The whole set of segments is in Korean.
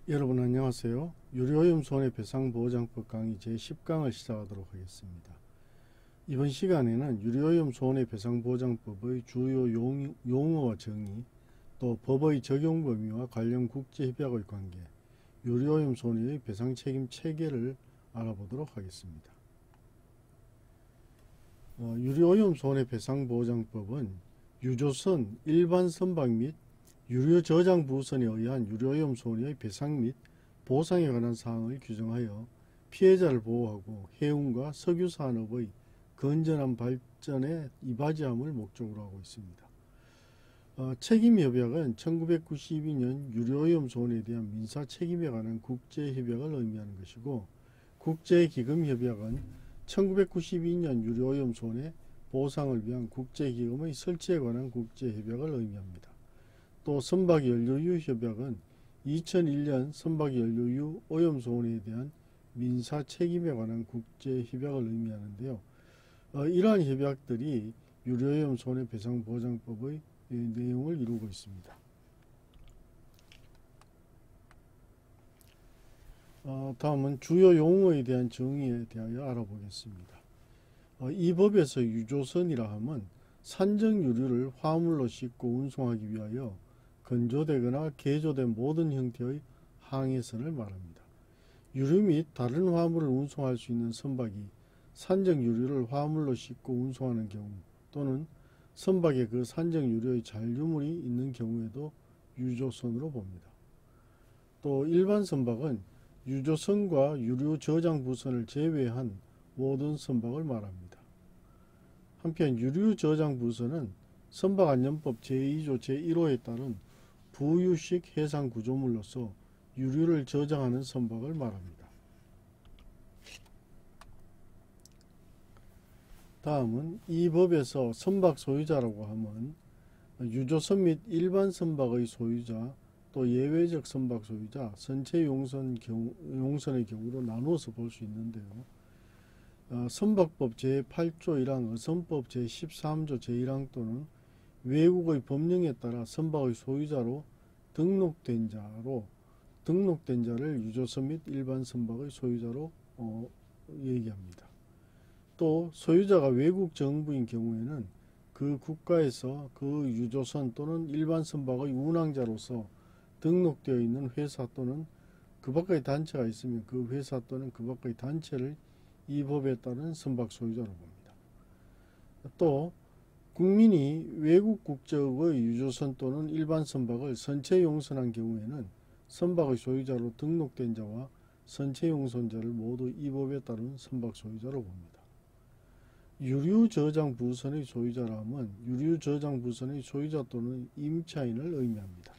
여러분 안녕하세요. 유료오염 손해배상보호장법 강의 제10강을 시작하도록 하겠습니다. 이번 시간에는 유료오염 손해배상보호장법의 주요 용어와 정의, 또 법의 적용 범위와 관련 국제협약의 관계, 유료오염 손해의 배상책임 체계를 알아보도록 하겠습니다. 유료오염 손해배상보호장법은 유조선, 일반 선박 및 유료 저장 부선에 의한 유료오염 손해의 배상 및 보상에 관한 사항을 규정하여 피해자를 보호하고 해운과 석유 산업의 건전한 발전에 이바지함을 목적으로 하고 있습니다. 책임협약은 1992년 유료오염 손해에 대한 민사 책임에 관한 국제협약을 의미하는 것이고, 국제기금협약은 1992년 유료오염 손해 보상을 위한 국제기금의 설치에 관한 국제협약을 의미합니다. 또 선박연료유 협약은 2001년 선박연료유 오염 손해에 대한 민사 책임에 관한 국제협약을 의미하는데요. 이러한 협약들이 유료오염 손해배상보장법의 내용을 이루고 있습니다. 다음은 주요 용어에 대한 정의에 대하여 알아보겠습니다. 이 법에서 유조선이라 함은 산정유류를 화물로 싣고 운송하기 위하여 건조되거나 개조된 모든 형태의 항해선을 말합니다. 유류 및 다른 화물을 운송할 수 있는 선박이 산적 유류를 화물로 싣고 운송하는 경우, 또는 선박에 그 산적 유류의 잔류물이 있는 경우에도 유조선으로 봅니다. 또 일반 선박은 유조선과 유류 저장 부선을 제외한 모든 선박을 말합니다. 한편 유류 저장 부선은 선박안전법 제2조 제1호에 따른 부유식 해상 구조물로서 유류를 저장하는 선박을 말합니다. 다음은 이 법에서 선박 소유자라고 하면 유조선 및 일반 선박의 소유자, 또 예외적 선박 소유자, 선체 용선의 경우로 나누어서 볼 수 있는데요. 선박법 제8조 1항, 어선법 제13조 제1항 또는 외국의 법령에 따라 선박의 소유자로 등록된 자를 유조선 및 일반 선박의 소유자로 얘기합니다. 또 소유자가 외국 정부인 경우에는 그 국가에서 그 유조선 또는 일반 선박의 운항자로서 등록되어 있는 회사 또는 그 밖의 단체가 있으면 그 회사 또는 그 밖의 단체를 이 법에 따른 선박 소유자로 봅니다. 또 국민이 외국 국적의 유조선 또는 일반 선박을 선체 용선한 경우에는 선박의 소유자로 등록된 자와 선체 용선자를 모두 이 법에 따른 선박 소유자로 봅니다. 유류 저장 부선의 소유자라 함은 유류 저장 부선의 소유자 또는 임차인을 의미합니다.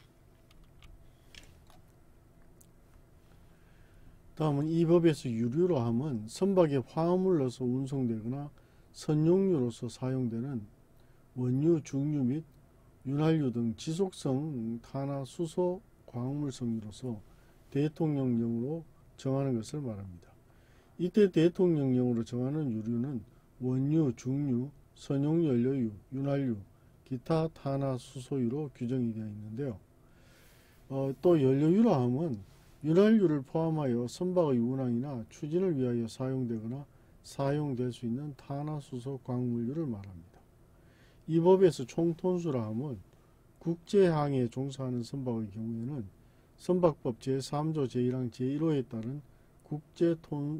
다음은 이 법에서 유류로 함은 선박에 화물로서 운송되거나 선용유로서 사용되는 원유, 중유 및 윤활유 등 지속성 탄화 수소 광물성유로서 대통령령으로 정하는 것을 말합니다. 이때 대통령령으로 정하는 유류는 원유, 중유, 선용연료유, 윤활유, 기타 탄화 수소유로 규정이 되어 있는데요. 또 연료유라 함은 윤활유를 포함하여 선박의 운항이나 추진을 위하여 사용되거나 사용될 수 있는 탄화수소 광물유를 말합니다. 이 법에서 총톤수라 함은 국제항해에 종사하는 선박의 경우에는 선박법 제3조 제1항 제1호에 따른 국제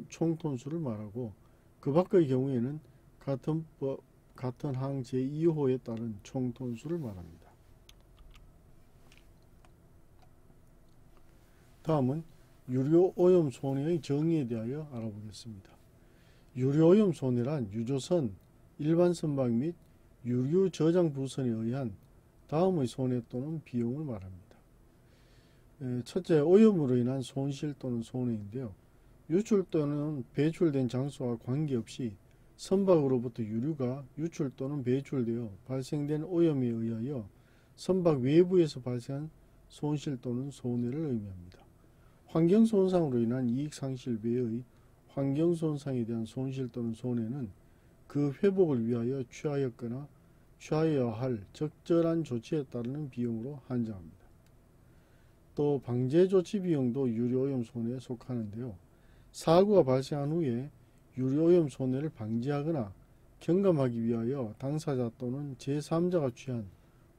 총톤수를 말하고, 그 밖의 경우에는 같은 항 제2호에 따른 총톤수를 말합니다. 다음은 유료오염 손해의 정의에 대하여 알아보겠습니다. 유료오염 손해란 유조선, 일반 선박 및 유류 저장 부선에 의한 다음의 손해 또는 비용을 말합니다. 첫째, 오염으로 인한 손실 또는 손해인데요. 유출 또는 배출된 장소와 관계없이 선박으로부터 유류가 유출 또는 배출되어 발생된 오염에 의하여 선박 외부에서 발생한 손실 또는 손해를 의미합니다. 환경손상으로 인한 이익상실 외의 환경손상에 대한 손실 또는 손해는 그 회복을 위하여 취하였거나 취하여야 할 적절한 조치에 따르는 비용으로 한정합니다. 또 방제조치 비용도 유류오염 손해에 속하는데요. 사고가 발생한 후에 유류오염 손해를 방지하거나 경감하기 위하여 당사자 또는 제3자가 취한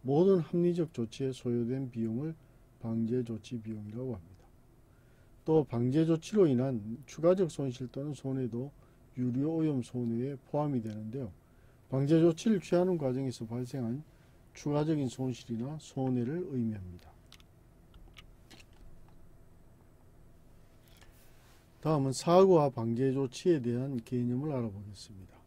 모든 합리적 조치에 소요된 비용을 방제조치 비용이라고 합니다. 또 방제조치로 인한 추가적 손실 또는 손해도 유류오염 손해에 포함이 되는데요. 방제조치를 취하는 과정에서 발생한 추가적인 손실이나 손해를 의미합니다. 다음은 사고와 방제조치에 대한 개념을 알아보겠습니다.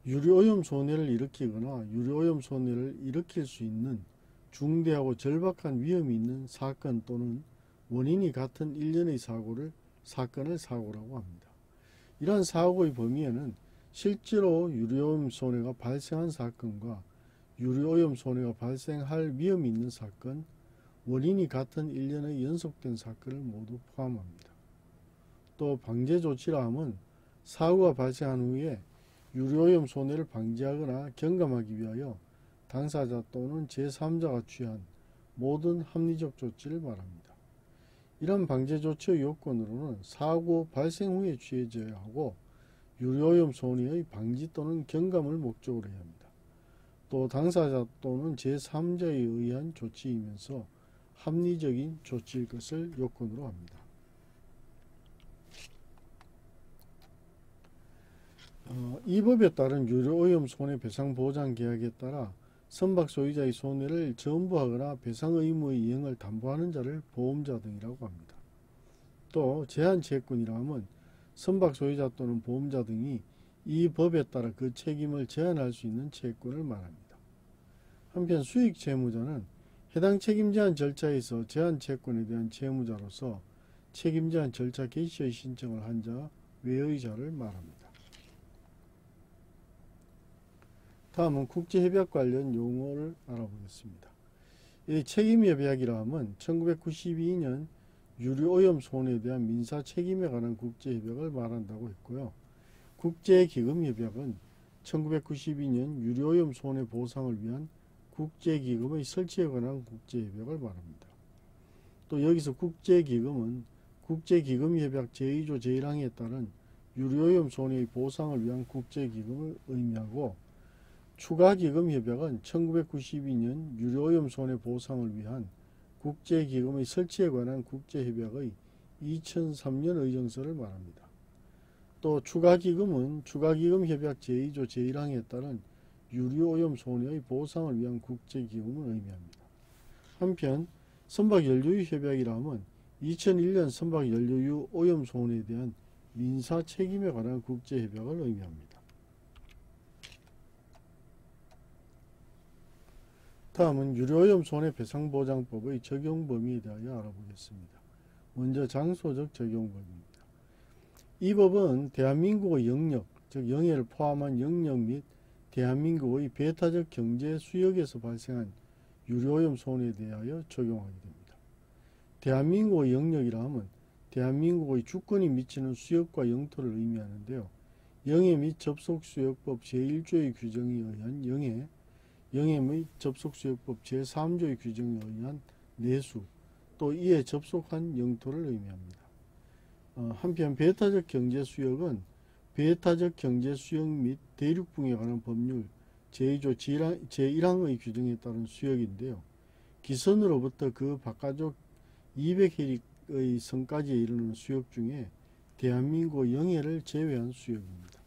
유류오염 손해를 일으키거나 유류오염 손해를 일으킬 수 있는 중대하고 절박한 위험이 있는 사건 또는 원인이 같은 일련의 사건을 사고라고 합니다. 이러한 사고의 범위에는 실제로 유류오염 손해가 발생한 사건과 유류오염 손해가 발생할 위험이 있는 사건, 원인이 같은 일련의 연속된 사건을 모두 포함합니다. 또 방제조치라 함은 사고가 발생한 후에 유류오염 손해를 방지하거나 경감하기 위하여 당사자 또는 제3자가 취한 모든 합리적 조치를 말합니다. 이런 방제조치의 요건으로는 사고 발생 후에 취해져야 하고 유류오염 손해의 방지 또는 경감을 목적으로 해야 합니다. 또 당사자 또는 제3자에 의한 조치이면서 합리적인 조치일 것을 요건으로 합니다. 이 법에 따른 유류오염 손해배상보장계약에 따라 선박 소유자의 손해를 전부하거나 배상 의무의 이행을 담보하는 자를 보험자 등이라고 합니다. 또 제한채권이라 함은 선박 소유자 또는 보험자 등이 이 법에 따라 그 책임을 제한할 수 있는 채권을 말합니다. 한편 수익채무자는 해당 책임제한 절차에서 제한채권에 대한 채무자로서 책임제한 절차 개시의 신청을 한 자 외의 자를 말합니다. 다음은 국제협약 관련 용어를 알아보겠습니다. 이 책임협약이라 함은 1992년 유류오염 손해에 대한 민사책임에 관한 국제협약을 말한다고 했고요. 국제기금협약은 1992년 유류오염 손해 보상을 위한 국제기금의 설치에 관한 국제협약을 말합니다. 또 여기서 국제기금은 국제기금협약 제2조 제1항에 따른 유류오염 손해의 보상을 위한 국제기금을 의미하고, 추가기금협약은 1992년 유류오염 손해 보상을 위한 국제기금의 설치에 관한 국제협약의 2003년 의정서를 말합니다. 또 추가기금은 추가기금협약 제2조 제1항에 따른 유류오염 손해의 보상을 위한 국제기금을 의미합니다. 한편 선박연료유협약이라 함은 2001년 선박연료유 오염 손해에 대한 민사책임에 관한 국제협약을 의미합니다. 다음은 유류오염 손해배상보장법의 적용 범위에 대하여 알아보겠습니다. 먼저 장소적 적용 범위입니다. 이 법은 대한민국의 영역, 즉 영해를 포함한 영역 및 대한민국의 배타적 경제 수역에서 발생한 유류오염 손해에 대하여 적용하게 됩니다. 대한민국의 영역이라 함은 대한민국의 주권이 미치는 수역과 영토를 의미하는데요. 영해 및 접속수역법 제1조의 규정에 의한 영해, 영해 및 접속수역법 제3조의 규정에 의한 내수, 또 이에 접속한 영토를 의미합니다. 한편 배타적 경제수역은 배타적 경제수역 및 대륙붕에 관한 법률 제2조 제1항의 규정에 따른 수역인데요. 기선으로부터 그 바깥쪽 200해릭의 선까지에 이르는 수역 중에 대한민국 영해를 제외한 수역입니다.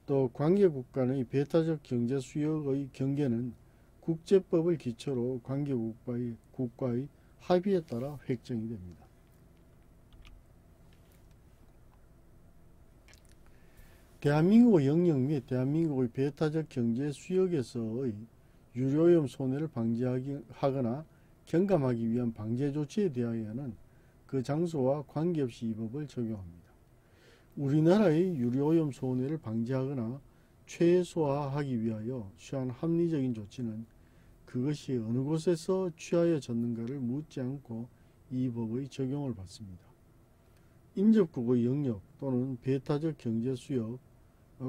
또 관계국 간의 배타적 경제수역의 경계는 국제법을 기초로 관계국과의 합의에 따라 획정이 됩니다. 대한민국의 영역 및 대한민국의 배타적 경제수역에서의 유류오염 손해를 방지하거나 경감하기 위한 방제조치에 대하여는 그 장소와 관계없이 이 법을 적용합니다. 우리나라의 유류오염 손해를 방지하거나 최소화하기 위하여 취한 합리적인 조치는 그것이 어느 곳에서 취하여졌는가를 묻지 않고 이 법의 적용을 받습니다. 인접국의 영역 또는 배타적 경제수역,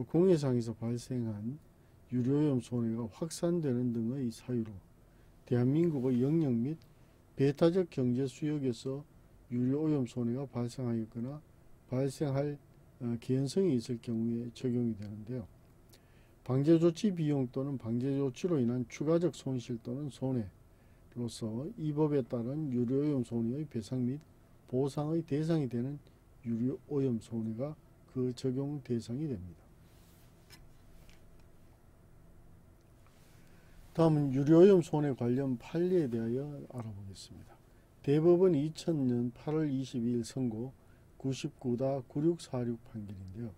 공해상에서 발생한 유류오염 손해가 확산되는 등의 사유로 대한민국의 영역 및 배타적 경제 수역에서 유류오염 손해가 발생하였거나 발생할 개연성이 있을 경우에 적용이 되는데요. 방제조치 비용 또는 방제조치로 인한 추가적 손실 또는 손해로서 이 법에 따른 유류오염 손해의 배상 및 보상의 대상이 되는 유류오염 손해가 그 적용 대상이 됩니다. 다음은 유류오염 손해 관련 판례에 대하여 알아보겠습니다. 대법원 2000년 8월 22일 선고 99-9646 판결인데요.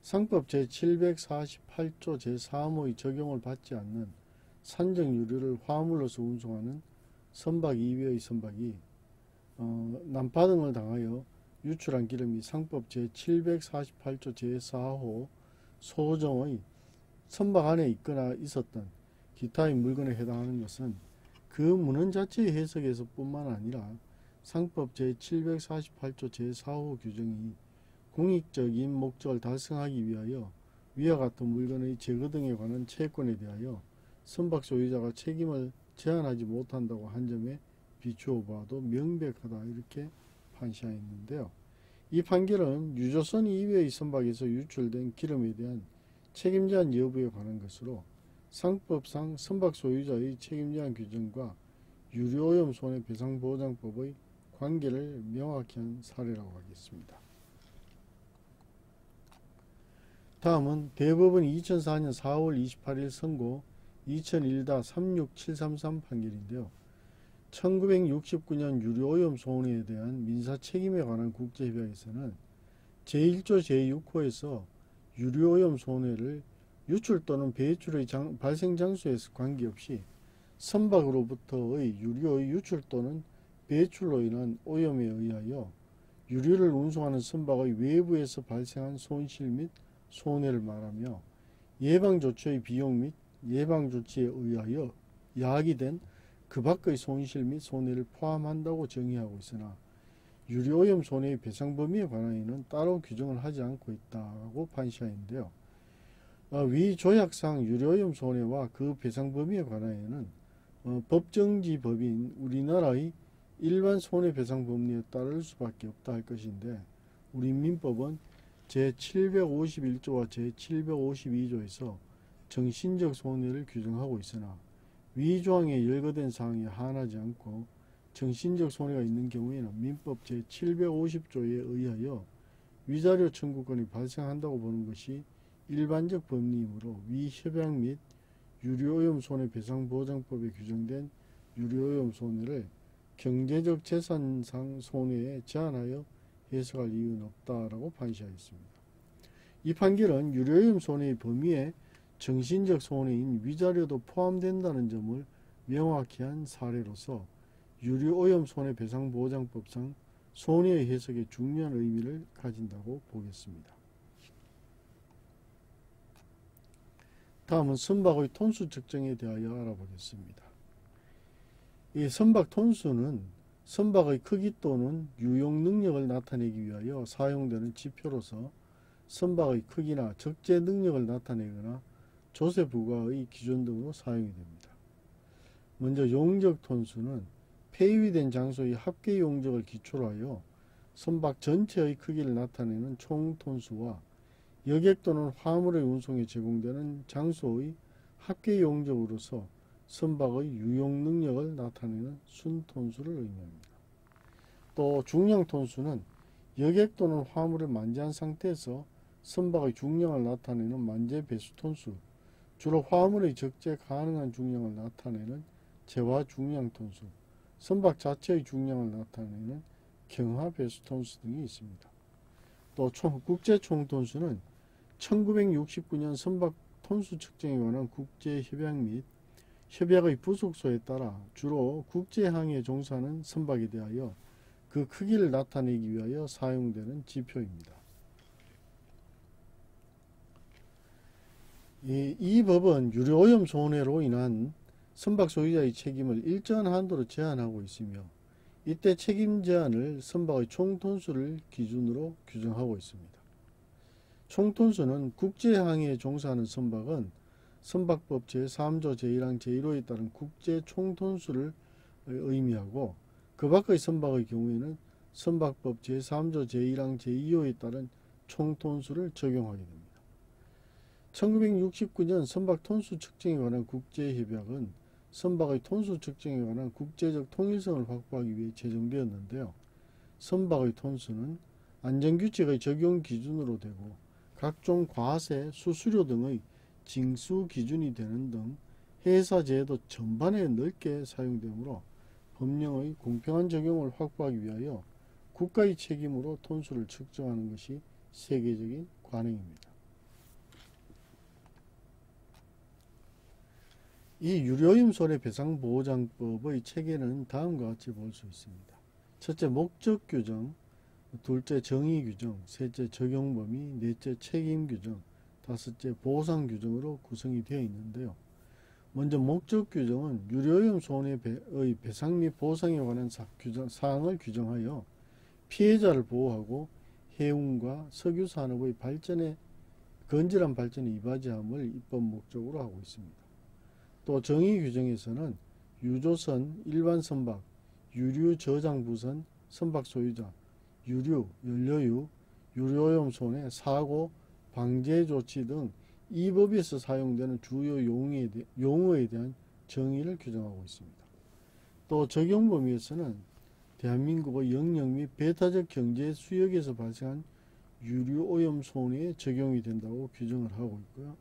상법 제748조 제3호의 적용을 받지 않는 산정유류를 화물로서 운송하는 선박 2배의 선박이 난파 등을 당하여 유출한 기름이 상법 제748조 제4호 소정의 선박 안에 있거나 있었던 기타의 물건에 해당하는 것은 그 문헌 자체의 해석에서 뿐만 아니라 상법 제748조 제4호 규정이 공익적인 목적을 달성하기 위하여 위와 같은 물건의 제거 등에 관한 채권에 대하여 선박 소유자가 책임을 제한하지 못한다고 한 점에 비추어 봐도 명백하다 이렇게 판시하였는데요. 이 판결은 유조선 이외의 선박에서 유출된 기름에 대한 책임 제한 여부에 관한 것으로 상법상 선박 소유자의 책임 제한 규정과 유류오염 손해배상보장법의 관계를 명확히 한 사례라고 하겠습니다. 다음은 대법원 2004년 4월 28일 선고 2001-36733 판결인데요. 1969년 유류오염 손해에 대한 민사책임에 관한 국제협약에서는 제1조 제6호에서 유류오염 손해를 유출 또는 배출의 발생 장소에서 관계없이 선박으로부터의 유류의 유출 또는 배출로 인한 오염에 의하여 유류를 운송하는 선박의 외부에서 발생한 손실 및 손해를 말하며 예방조치의 비용 및 예방조치에 의하여 야기 된 그 밖의 손실 및 손해를 포함한다고 정의하고 있으나 유류오염 손해의 배상 범위에 관하여는 따로 규정을 하지 않고 있다고 판시하였는데요. 위 조약상 유류오염 손해와 그 배상 범위에 관하여는 법정지 법인 우리나라의 일반 손해배상 법리에 따를 수밖에 없다 할 것인데 우리 민법은 제751조와 제752조에서 정신적 손해를 규정하고 있으나 위 조항에 열거된 사항에 한하지 않고 정신적 손해가 있는 경우에는 민법 제750조에 의하여 위자료 청구권이 발생한다고 보는 것이 일반적 법리이므로 위 협약 및 유류오염 손해배상보장법에 규정된 유류오염 손해를 경제적 재산상 손해에 제한하여 해석할 이유는 없다라고 판시하였습니다. 이 판결은 유류오염 손해의 범위에 정신적 손해인 위자료도 포함된다는 점을 명확히 한 사례로서 유류오염 손해배상보장법상 손해의 해석에 중요한 의미를 가진다고 보겠습니다. 다음은 선박의 톤수 측정에 대하여 알아보겠습니다. 이 선박 톤수는 선박의 크기 또는 유용 능력을 나타내기 위하여 사용되는 지표로서 선박의 크기나 적재 능력을 나타내거나 조세 부과의 기준 등으로 사용이 됩니다. 먼저 용적 톤수는 폐위된 장소의 합계 용적을 기초로 하여 선박 전체의 크기를 나타내는 총 톤수와 여객 또는 화물의 운송에 제공되는 장소의 합계 용적으로서 선박의 유용 능력을 나타내는 순톤수를 의미합니다. 또 중량 톤수는 여객 또는 화물을 만재한 상태에서 선박의 중량을 나타내는 만재 배수 톤수, 주로 화물의 적재 가능한 중량을 나타내는 재화 중량 톤수, 선박 자체의 중량을 나타내는 경하 배수 톤수 등이 있습니다. 또 국제 총 톤수는 1969년 선박 톤수 측정에 관한 국제협약 및 협약의 부속소에 따라 주로 국제항해에 종사하는 선박에 대하여 그 크기를 나타내기 위하여 사용되는 지표입니다. 이 법은 유류오염 손해로 인한 선박 소유자의 책임을 일정한 한도로 제한하고 있으며 이때 책임 제한을 선박의 총 톤수를 기준으로 규정하고 있습니다. 총 톤수는 국제항해에 종사하는 선박은 선박법 제3조 제1항 제1호에 따른 국제 총 톤수를 의미하고 그 밖의 선박의 경우에는 선박법 제3조 제1항 제2호에 따른 총톤수를 적용하게 됩니다. 1969년 선박 톤수 측정에 관한 국제협약은 선박의 톤수 측정에 관한 국제적 통일성을 확보하기 위해 제정되었는데요. 선박의 톤수는 안전규칙의 적용 기준으로 되고 각종 과세, 수수료 등의 징수 기준이 되는 등 해사 제도 전반에 넓게 사용되므로 법령의 공평한 적용을 확보하기 위하여 국가의 책임으로 톤수를 측정하는 것이 세계적인 관행입니다. 이 유료오염 손해배상보호장법의 체계는 다음과 같이 볼 수 있습니다. 첫째, 목적 규정, 둘째, 정의 규정, 셋째, 적용 범위, 넷째, 책임 규정, 다섯째, 보상 규정으로 구성이 되어 있는데요. 먼저 목적 규정은 유료오염 손해의 배상 및 보상에 관한 사항을 규정하여 피해자를 보호하고 해운과 석유산업의 건전한 발전에 이바지함을 입법 목적으로 하고 있습니다. 또 정의 규정에서는 유조선, 일반 선박, 유류 저장 부선, 선박 소유자, 유류, 연료유, 유료오염 손해, 사고, 방제 조치 등 이 법에서 사용되는 주요 용어에 대한 정의를 규정하고 있습니다. 또 적용 범위에서는 대한민국의 영역 및 배타적 경제 수역에서 발생한 유류오염 손해에 적용이 된다고 규정을 하고 있고요.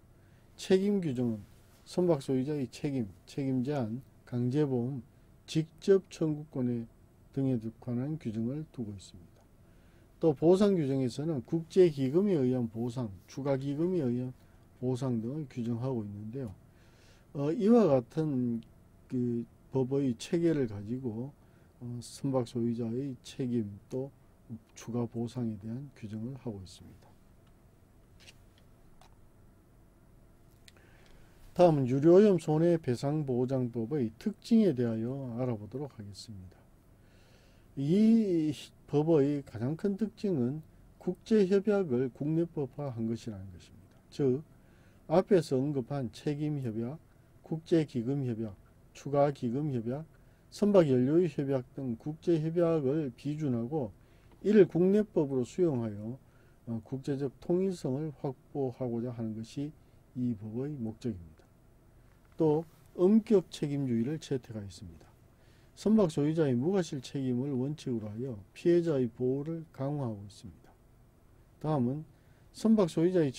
책임 규정은 선박 소유자의 책임 제한, 강제보험, 직접 청구권 등에 관한 규정을 두고 있습니다. 또 보상 규정에서는 국제기금에 의한 보상, 추가기금에 의한 보상 등을 규정하고 있는데요. 이와 같은 그 법의 체계를 가지고 선박 소유자의 책임 또 추가 보상에 대한 규정을 하고 있습니다. 다음은 유료오염 손해배상보호장법의 특징에 대하여 알아보도록 하겠습니다. 이 법의 가장 큰 특징은 국제협약을 국내법화한 것이라는 것입니다. 즉 앞에서 언급한 책임협약, 국제기금협약, 추가기금협약, 선박연료협약 등 국제협약을 비준하고 이를 국내법으로 수용하여 국제적 통일성을 확보하고자 하는 것이 이 법의 목적입니다. 또 엄격 책임주의를 채택하였습니다. 선박 소유자의 무과실 책임을 원칙으로 하여 피해자의 보호를 강화하고 있습니다. 다음은 선박 소유자의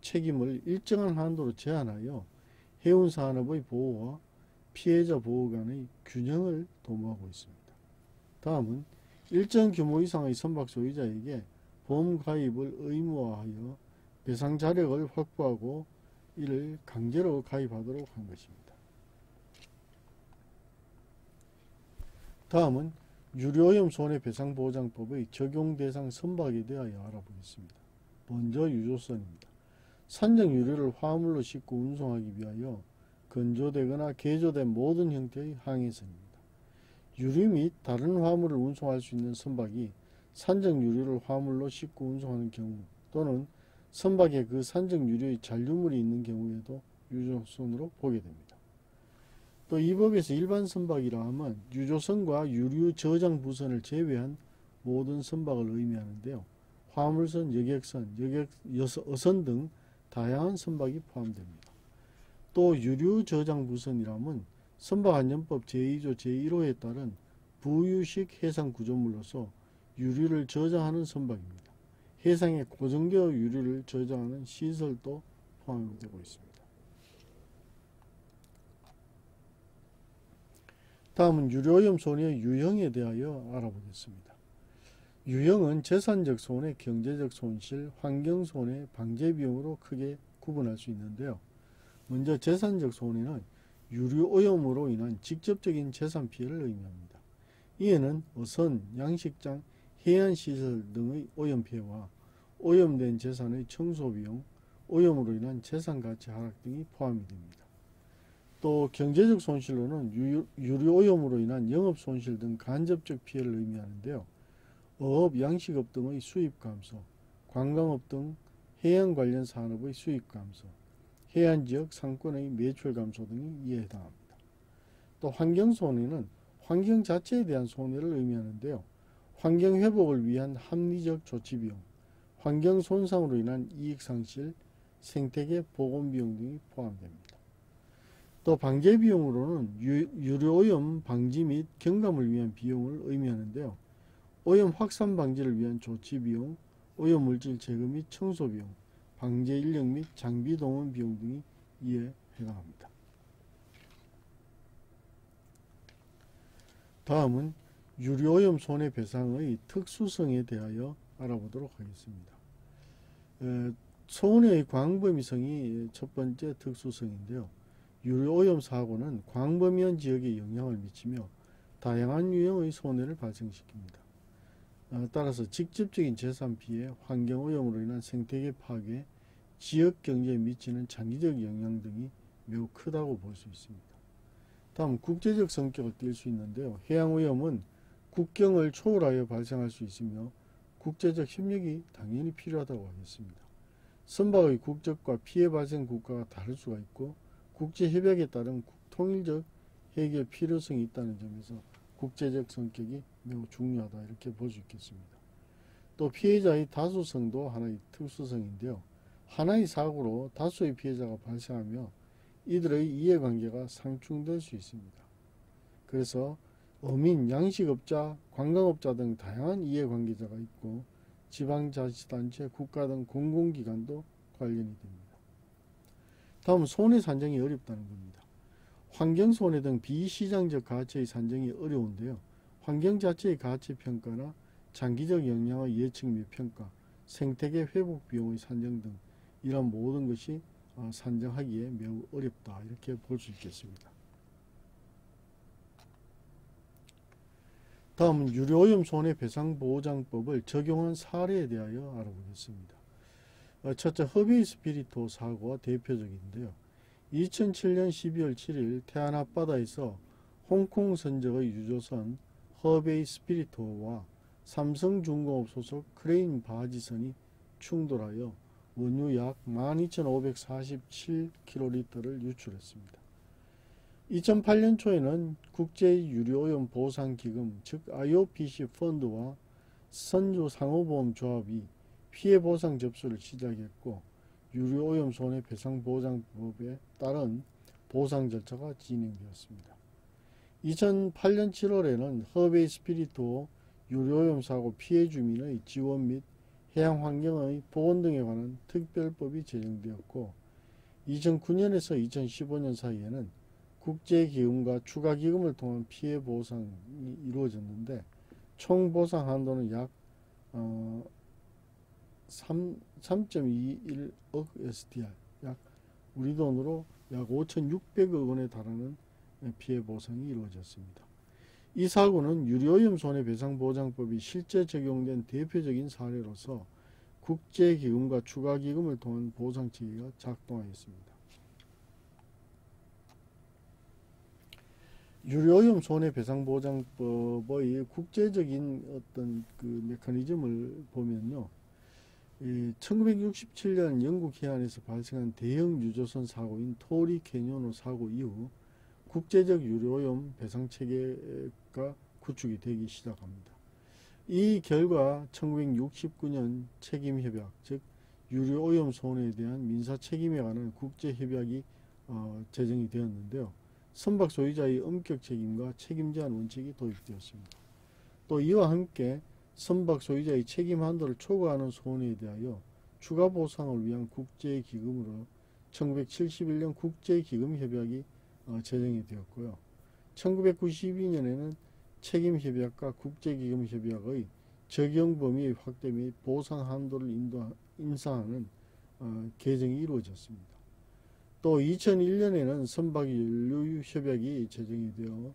책임을 일정한 한도로 제한하여 해운산업의 보호와 피해자 보호 간의 균형을 도모하고 있습니다. 다음은 일정 규모 이상의 선박 소유자에게 보험 가입을 의무화하여 배상 자력을 확보하고 이를 강제로 가입하도록 한 것입니다. 다음은 유료오염 손해배상보호장법의 적용 대상 선박에 대하여 알아보겠습니다. 먼저 유조선입니다. 산적 유류를 화물로 싣고 운송하기 위하여 건조되거나 개조된 모든 형태의 항해선입니다. 유류 및 다른 화물을 운송할 수 있는 선박이 산적 유류를 화물로 싣고 운송하는 경우 또는 선박에 그 산적 유류의 잔류물이 있는 경우에도 유조선으로 보게 됩니다. 또 이 법에서 일반 선박이라 하면 유조선과 유류 저장 부선을 제외한 모든 선박을 의미하는데요. 화물선, 여객선, 어선 등 다양한 선박이 포함됩니다. 또 유류 저장 부선이라면 선박안전법 제2조 제1호에 따른 부유식 해상 구조물로서 유류를 저장하는 선박입니다. 해상에 고정되어 유류를 저장하는 시설도 포함되고 있습니다. 다음은 유료오염 손해의 유형에 대하여 알아보겠습니다. 유형은 재산적 손해, 경제적 손실, 환경 손해, 방제 비용으로 크게 구분할 수 있는데요. 먼저 재산적 손해는 유류오염으로 인한 직접적인 재산 피해를 의미합니다. 이에는 어선, 양식장, 해안시설 등의 오염 피해와 오염된 재산의 청소 비용, 오염으로 인한 재산 가치 하락 등이 포함이 됩니다. 또 경제적 손실로는 유류오염으로 인한 영업 손실 등 간접적 피해를 의미하는데요. 어업, 양식업 등의 수입 감소, 관광업 등 해양 관련 산업의 수입 감소, 해안지역 상권의 매출 감소 등이 이에 해당합니다. 또 환경손해는 환경 자체에 대한 손해를 의미하는데요. 환경 회복을 위한 합리적 조치 비용, 환경 손상으로 인한 이익 상실, 생태계 보건 비용 등이 포함됩니다. 또 방제 비용으로는 유료오염 방지 및 경감을 위한 비용을 의미하는데요. 오염 확산 방지를 위한 조치 비용, 오염 물질 제거 및 청소 비용, 방제 인력 및 장비 동원 비용 등이 이에 해당합니다. 다음은 유료오염 손해배상의 특수성에 대하여 알아보도록 하겠습니다. 손해의 광범위성이 첫 번째 특수성인데요. 유료오염 사고는 광범위한 지역에 영향을 미치며 다양한 유형의 손해를 발생시킵니다. 따라서 직접적인 재산 피해, 환경오염으로 인한 생태계 파괴, 지역 경제에 미치는 장기적 영향 등이 매우 크다고 볼 수 있습니다. 다음 국제적 성격을 띨 수 있는데요. 해양오염은 국경을 초월하여 발생할 수 있으며 국제적 협력이 당연히 필요하다고 하겠습니다. 선박의 국적과 피해 발생 국가가 다를 수가 있고 국제협약에 따른 통일적 해결 필요성이 있다는 점에서 국제적 성격이 매우 중요하다 이렇게 볼 수 있겠습니다. 또 피해자의 다수성도 하나의 특수성인데요. 하나의 사고로 다수의 피해자가 발생하며 이들의 이해관계가 상충될 수 있습니다. 그래서 어민, 양식업자, 관광업자 등 다양한 이해관계자가 있고 지방자치단체, 국가 등 공공기관도 관련이 됩니다. 다음 손해 산정이 어렵다는 겁니다. 환경손해 등 비시장적 가치의 산정이 어려운데요. 환경 자체의 가치 평가나 장기적 영향의 예측 및 평가, 생태계 회복 비용의 산정 등 이런 모든 것이 산정하기에 매우 어렵다 이렇게 볼 수 있겠습니다. 다음은 유료오염 손해배상보장법을 적용한 사례에 대하여 알아보겠습니다. 첫째, 허베이 스피리토 사고가 대표적인데요. 2007년 12월 7일 태안 앞바다에서 홍콩 선적의 유조선 허베이 스피리토와 삼성중공업 소속 크레인 바지선이 충돌하여 원유 약 12,547kl를 유출했습니다. 2008년 초에는 국제유료오염 보상기금 즉 IOPC 펀드와 선주상호보험조합이 피해보상 접수를 시작했고 유료오염 손해배상보장법에 따른 보상 절차가 진행되었습니다. 2008년 7월에는 허베이 스피리토 유료오염 사고 피해 주민의 지원 및 해양환경의 보건 등에 관한 특별법이 제정되었고 2009년에서 2015년 사이에는 국제기금과 추가기금을 통한 피해 보상이 이루어졌는데 총 보상 한도는 약 3.21억 SDR, 약 우리 돈으로 약 5,600억 원에 달하는 피해 보상이 이루어졌습니다. 이 사고는 유료오염 손해배상보장법이 실제 적용된 대표적인 사례로서 국제기금과 추가기금을 통한 보상체계가 작동하였습니다. 유료오염 손해배상보장법의 국제적인 어떤 그 메커니즘을 보면요. 1967년 영국 해안에서 발생한 대형 유조선 사고인 토리 캐니온 사고 이후 국제적 유료오염 배상체계가 구축이 되기 시작합니다. 이 결과 1969년 책임협약, 즉 유료오염 손해에 대한 민사책임에 관한 국제협약이 제정이 되었는데요. 선박 소유자의 엄격 책임과 책임 제한 원칙이 도입되었습니다. 또 이와 함께 선박 소유자의 책임 한도를 초과하는 손해에 대하여 추가 보상을 위한 국제기금으로 1971년 국제기금협약이 제정이 되었고요. 1992년에는 책임협약과 국제기금협약의 적용 범위의 확대 및 보상 한도를 인상하는 개정이 이루어졌습니다. 또 2001년에는 선박 연료유 협약이 제정이 되어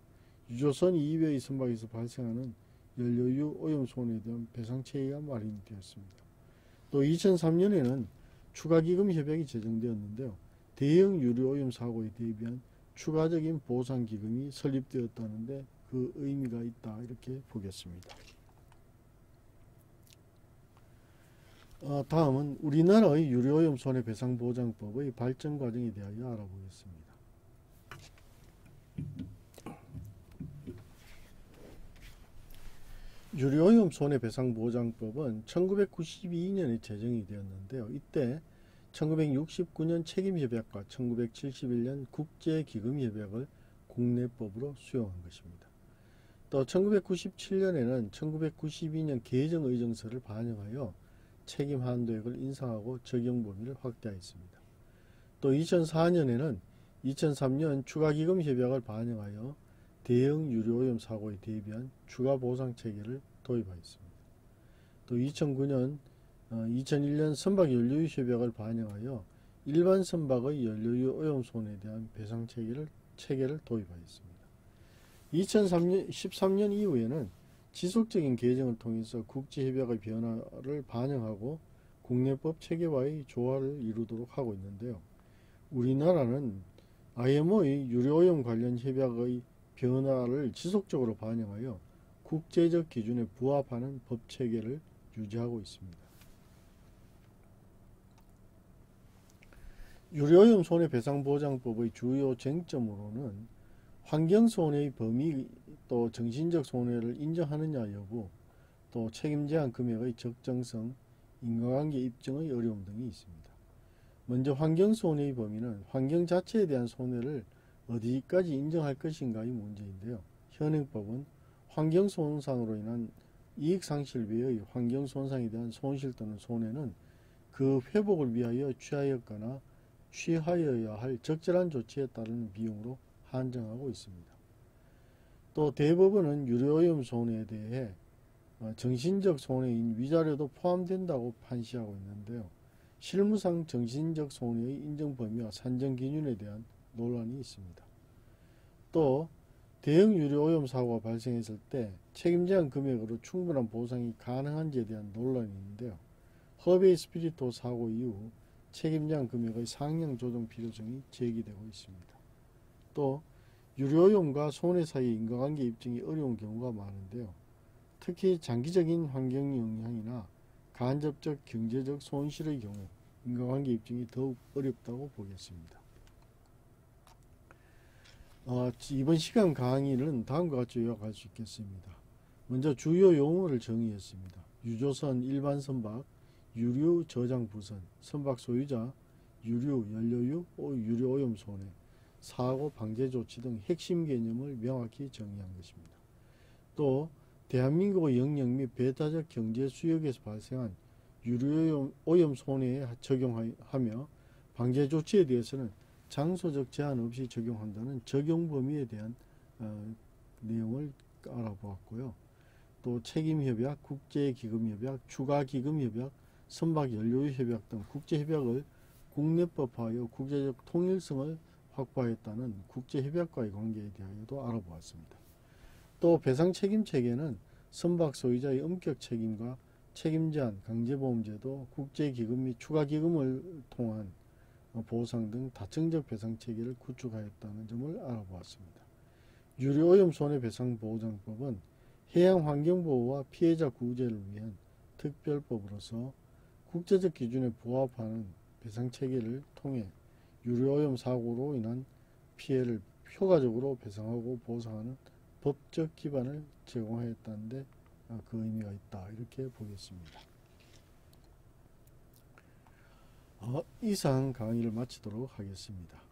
유조선 이외의 선박에서 발생하는 연료유 오염 손해에 대한 배상체계가 마련되었습니다. 또 2003년에는 추가기금 협약이 제정되었는데요. 대형 유료오염 사고에 대비한 추가적인 보상기금이 설립되었다는데 그 의미가 있다 이렇게 보겠습니다. 다음은 우리나라의 유료오염 손해배상보장법의 발전 과정에 대하여 알아보겠습니다. 유료오염 손해배상보장법은 1992년에 제정이 되었는데요. 이때 1969년 책임협약과 1971년 국제기금협약을 국내법으로 수용한 것입니다. 또 1997년에는 1992년 개정의정서를 반영하여 책임 한도액을 인상하고 적용 범위를 확대하였습니다. 또 2004년에는 2003년 추가기금 협약을 반영하여 대형 유료오염 사고에 대비한 추가 보상 체계를 도입하였습니다. 또 2009년 2001년 선박 연료유 협약을 반영하여 일반 선박의 연료유 오염 손해에 대한 배상 체계를 도입하였습니다. 2013년 이후에는 지속적인 개정을 통해서 국제협약의 변화를 반영하고 국내법 체계와의 조화를 이루도록 하고 있는데요. 우리나라는 IMO의 유료오염 관련 협약의 변화를 지속적으로 반영하여 국제적 기준에 부합하는 법 체계를 유지하고 있습니다. 유료오염 손해배상보장법의 주요 쟁점으로는 환경손해의 범위, 또 정신적 손해를 인정하느냐 여부, 또 책임제한 금액의 적정성, 인과관계 입증의 어려움 등이 있습니다. 먼저 환경손해의 범위는 환경 자체에 대한 손해를 어디까지 인정할 것인가의 문제인데요. 현행법은 환경손상으로 인한 이익상실 외의 환경손상에 대한 손실 또는 손해는 그 회복을 위하여 취하였거나 취하여야 할 적절한 조치에 따르는 비용으로 한정하고 있습니다. 또 대법원은 유료오염 손해에 대해 정신적 손해인 위자료도 포함된다고 판시하고 있는데요. 실무상 정신적 손해의 인정 범위와 산정 기준에 대한 논란이 있습니다. 또 대형 유료오염 사고가 발생했을 때 책임제한 금액으로 충분한 보상이 가능한지에 대한 논란이 있는데요. 허베이 스피리토 사고 이후 책임제한 금액의 상향 조정 필요성이 제기되고 있습니다. 또 유료오염과 손해 사이의 인과관계 입증이 어려운 경우가 많은데요. 특히 장기적인 환경 영향이나 간접적 경제적 손실의 경우 인과관계 입증이 더욱 어렵다고 보겠습니다. 이번 시간 강의는 다음과 같이 요약할 수 있겠습니다. 먼저 주요 용어를 정의했습니다. 유조선, 일반 선박, 유류 저장 부선, 선박 소유자, 유류, 연료유, 유료오염 손해, 사고 방제 조치 등 핵심 개념을 명확히 정의한 것입니다. 또 대한민국의 영역 및 배타적 경제 수역에서 발생한 유료오염 손해에 적용하며 방제 조치에 대해서는 장소적 제한 없이 적용한다는 적용 범위에 대한 내용을 알아보았고요. 또 책임협약, 국제기금협약, 추가기금협약, 선박연료협약 등 국제협약을 국내법화하여 국제적 통일성을 확보하였다는 국제협약과의 관계에 대하여도 알아보았습니다. 또 배상책임체계는 선박 소유자의 엄격 책임과 책임제한, 강제보험제도, 국제기금 및 추가기금을 통한 보상 등 다층적 배상체계를 구축하였다는 점을 알아보았습니다. 유료오염 손해배상보장법은 해양환경보호와 피해자 구제를 위한 특별법으로서 국제적 기준에 부합하는 배상체계를 통해 유료오염 사고로 인한 피해를 효과적으로 배상하고 보상하는 법적 기반을 제공하였다는 데 그 의미가 있다, 이렇게 보겠습니다. 이상 강의를 마치도록 하겠습니다.